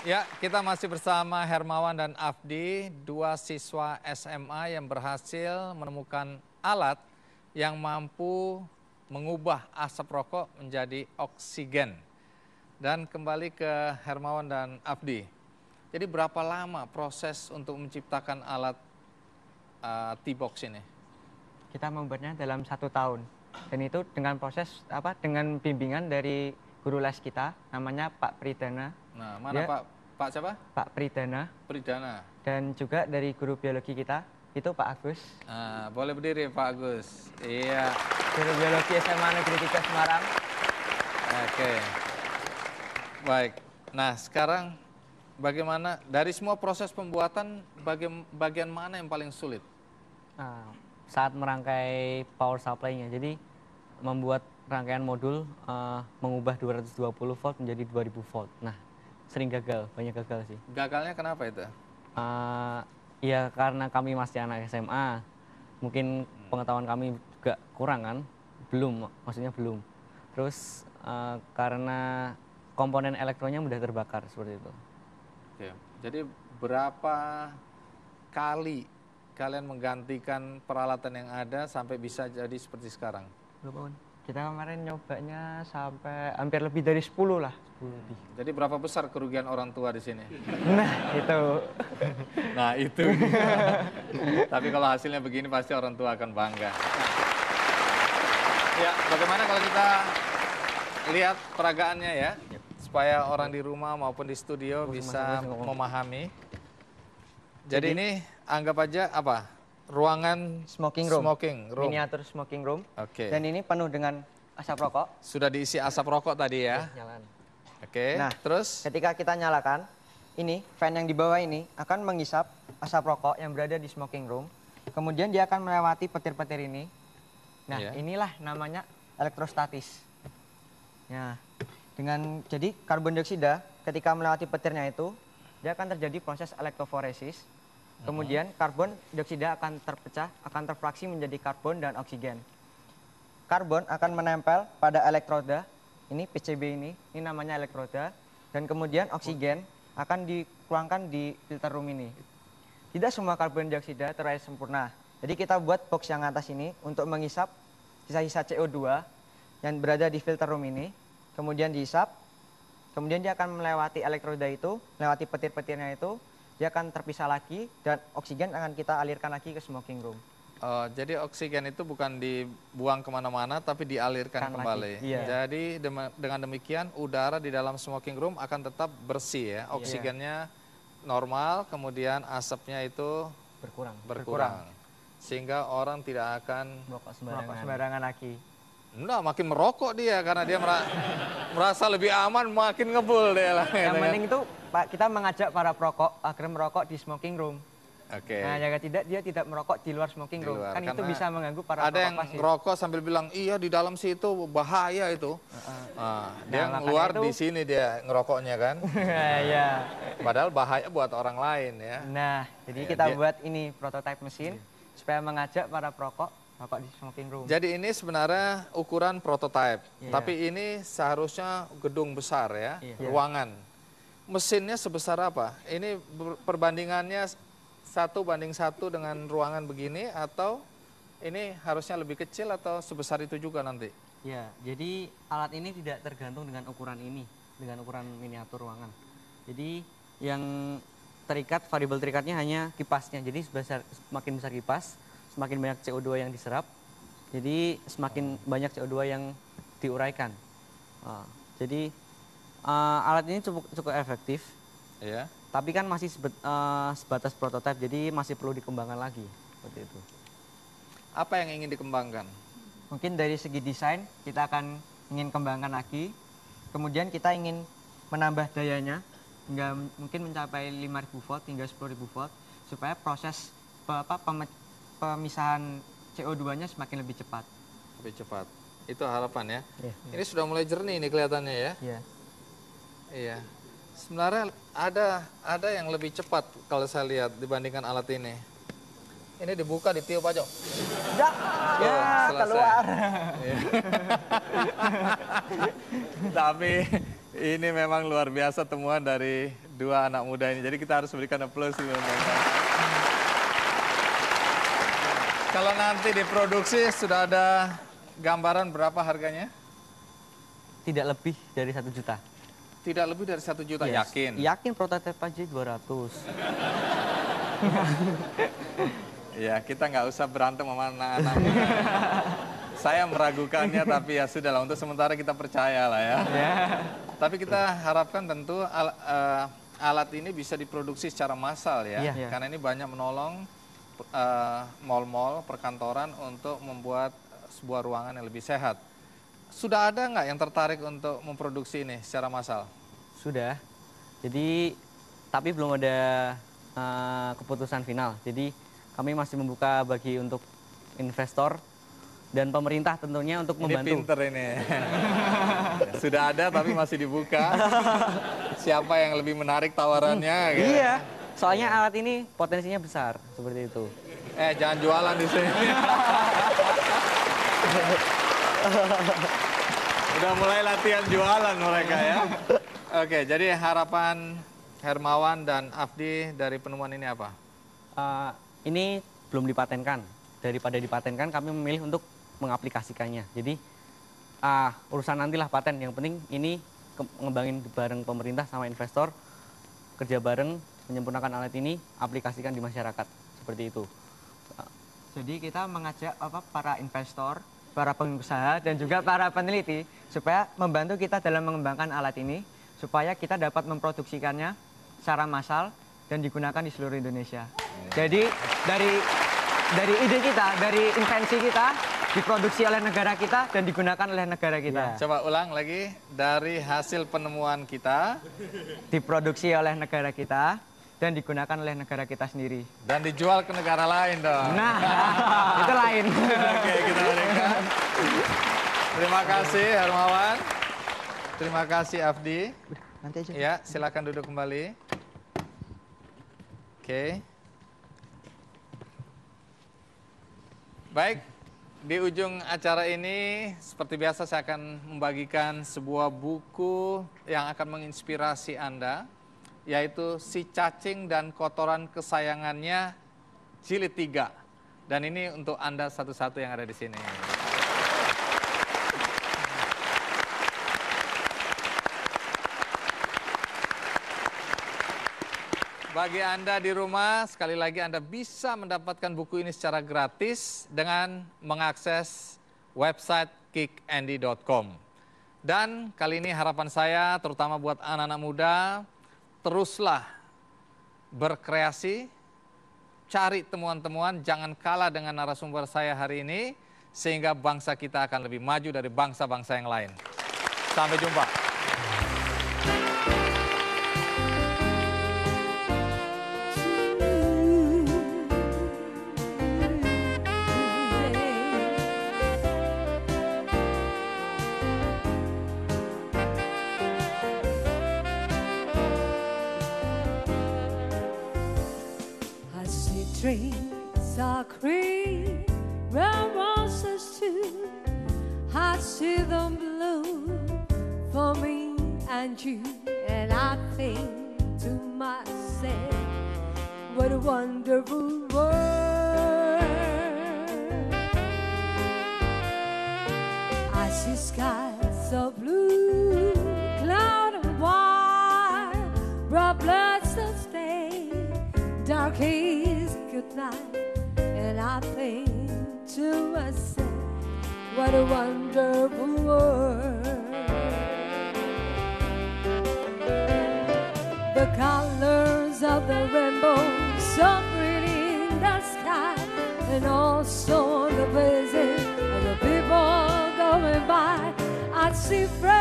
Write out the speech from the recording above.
Ya, kita masih bersama Hermawan dan Afdi, dua siswa SMA yang berhasil menemukan alat yang mampu mengubah asap rokok menjadi oksigen. Dan kembali ke Hermawan dan Afdi. Jadi berapa lama proses untuk menciptakan alat T-Box ini? Kita membuatnya dalam 1 tahun. Dan itu dengan proses dengan bimbingan dari guru les kita, namanya Pak Pridana. Nah, mana Pak siapa? Pak Pridana. Pridana. Dan juga dari guru biologi kita, itu Pak Agus. Boleh berdiri Pak Agus. Iya. Guru biologi SMA Negeri 3 Semarang. Oke. Baik. Nah, sekarang bagaimana dari semua proses pembuatan, bagian mana yang paling sulit? Saat merangkai power supply-nya. Jadi membuat rangkaian modul mengubah 220 volt menjadi 2000 volt. Nah, sering gagal, banyak gagal sih. Gagalnya kenapa itu? Ya karena kami masih anak SMA, mungkin pengetahuan kami juga kurang kan, maksudnya belum. Terus karena komponen elektronya mudah terbakar seperti itu. Oke, jadi berapa kali kalian menggantikan peralatan yang ada sampai bisa jadi seperti sekarang? Berapa? Kita kemarin nyobanya sampai hampir lebih dari 10 lah. 10 lebih. Jadi berapa besar kerugian orang tua di sini? Nah, itu. Nah, itu. Tapi kalau hasilnya begini pasti orang tua akan bangga. Ya, bagaimana kalau kita lihat peragaannya ya? Supaya orang di rumah maupun di studio bisa memahami. Jadi ini anggap aja apa? Ruangan smoking room. Miniatur smoking room. Oke. Dan ini penuh dengan asap rokok. Sudah diisi asap rokok tadi ya? Nyalakan. Oke. Nah, terus ketika kita nyalakan, ini fan yang di bawah ini akan menghisap asap rokok yang berada di smoking room. Kemudian dia akan melewati petir-petir ini. Nah, inilah namanya elektrostatis. Nah, jadi karbon dioksida ketika melewati petirnya itu, dia akan terjadi proses elektroforesis. Kemudian karbon dioksida akan terpecah, akan terfraksi menjadi karbon dan oksigen. Karbon akan menempel pada elektroda, ini PCB ini namanya elektroda. Dan kemudian oksigen akan dituangkan di filter room ini. Tidak semua karbon dioksida terurai sempurna. Jadi kita buat box yang atas ini untuk menghisap sisa-sisa CO2 yang berada di filter room ini. Kemudian dihisap, kemudian dia akan melewati elektroda itu, melewati petir-petirnya itu. Dia akan terpisah lagi dan oksigen akan kita alirkan lagi ke smoking room. Jadi oksigen itu bukan dibuang kemana-mana tapi dialirkan kembali. Iya. Jadi dengan demikian udara di dalam smoking room akan tetap bersih ya. Oksigennya normal, kemudian asapnya itu berkurang. Sehingga orang tidak akan merokok sembarangan lagi. Enggak, makin merokok dia karena dia merasa lebih aman, makin ngebul dia lah. Yang penting itu Pak, kita mengajak para perokok agar merokok di smoking room. Oke. Nah, jika tidak, dia tidak merokok di luar smoking room. Kan itu bisa mengganggu para perokok. Ada yang ngerokok sambil bilang, iya di dalam situ bahaya itu. Dia keluar di sini dia ngerokoknya kan. Iya. Padahal bahaya buat orang lain ya. Nah, jadi kita buat ini prototipe mesin supaya mengajak para perokok rokok di smoking room. Jadi ini sebenarnya ukuran prototipe, tapi ini seharusnya gedung besar ya, ruangan. Mesinnya sebesar apa? Ini perbandingannya 1:1 dengan ruangan begini atau ini harusnya lebih kecil atau sebesar itu juga nanti? Ya, jadi alat ini tidak tergantung dengan ukuran ini, dengan ukuran miniatur ruangan. Jadi yang terikat, variabel terikatnya hanya kipasnya. Jadi semakin besar kipas, semakin banyak CO2 yang diserap, jadi semakin banyak CO2 yang diuraikan. Jadi alat ini cukup efektif, tapi kan masih sebatas prototipe, jadi masih perlu dikembangkan lagi. Seperti itu. Apa yang ingin dikembangkan? Mungkin dari segi desain kita akan ingin kembangkan lagi, kemudian kita ingin menambah dayanya hingga mungkin mencapai 5.000 volt hingga 10.000 volt, supaya proses pemisahan CO2-nya semakin lebih cepat. Lebih cepat. Itu harapan ya. Ini sudah mulai jernih ini kelihatannya ya. Iya. Sebenarnya ada yang lebih cepat kalau saya lihat dibandingkan alat ini. Ini dibuka, ditiup aja. Ya, keluar. Tapi ini memang luar biasa temuan dari dua anak muda ini. Jadi kita harus berikan aplaus untuk mereka. Kalau nanti diproduksi sudah ada gambaran berapa harganya? Tidak lebih dari 1 juta. Tidak lebih dari 1 juta, Yes. yakin? Yakin, prototipe aja 200. Ya, kita nggak usah berantem sama anak-anak. Saya meragukannya, tapi ya sudah lah. Untuk sementara kita percaya lah ya. Tapi kita harapkan tentu alat ini bisa diproduksi secara massal ya. Karena ini banyak menolong mal-mal, perkantoran untuk membuat sebuah ruangan yang lebih sehat. Sudah ada nggak yang tertarik untuk memproduksi ini secara massal? Sudah. Jadi, tapi belum ada keputusan final. Jadi, kami masih membuka bagi untuk investor dan pemerintah tentunya untuk membantu. Ini pinter ini. Sudah ada tapi masih dibuka. Siapa yang lebih menarik tawarannya? Gitu. Iya. Soalnya alat ini potensinya besar, seperti itu. Jangan jualan di sini. Udah mulai latihan jualan mereka ya. Oke, jadi harapan Hermawan dan Afdi dari penemuan ini apa? Ini belum dipatenkan. Daripada dipatenkan, kami memilih untuk mengaplikasikannya. Jadi urusan nantilah paten. Yang penting ini ngembangin bareng pemerintah sama investor, kerja bareng, menyempurnakan alat ini, aplikasikan di masyarakat. Seperti itu. Jadi kita mengajak para investor, para pengusaha, dan juga para peneliti supaya membantu kita dalam mengembangkan alat ini, supaya kita dapat memproduksikannya secara massal dan digunakan di seluruh Indonesia. Jadi dari ide kita, dari invensi kita, diproduksi oleh negara kita dan digunakan oleh negara kita. Coba ulang lagi, dari hasil penemuan kita, diproduksi oleh negara kita dan digunakan oleh negara kita sendiri. Dan dijual ke negara lain dong. Nah, itu lain. Oke, kita berikan. Terima kasih Hermawan. Terima kasih Afdi. Nanti aja. Ya, silakan duduk kembali. Oke. Baik, di ujung acara ini seperti biasa saya akan membagikan sebuah buku yang akan menginspirasi Anda, yaitu Si Cacing dan Kotoran Kesayangannya Jilid 3. Dan ini untuk Anda satu-satu yang ada di sini. Bagi Anda di rumah, sekali lagi Anda bisa mendapatkan buku ini secara gratis dengan mengakses website kickandy.com. Dan kali ini harapan saya, terutama buat anak-anak muda, teruslah berkreasi, cari temuan-temuan, jangan kalah dengan narasumber saya hari ini, sehingga bangsa kita akan lebih maju dari bangsa-bangsa yang lain. Sampai jumpa. Trees are green, red roses too. I see them bloom for me and you, and I think to myself, what a wonderful world. I see skies of blue, cloud and white, bright blessed day, dark haze, good night, and I think to myself, what a wonderful world. The colors of the rainbow so pretty in the sky, and also the faces of the people going by. I see friends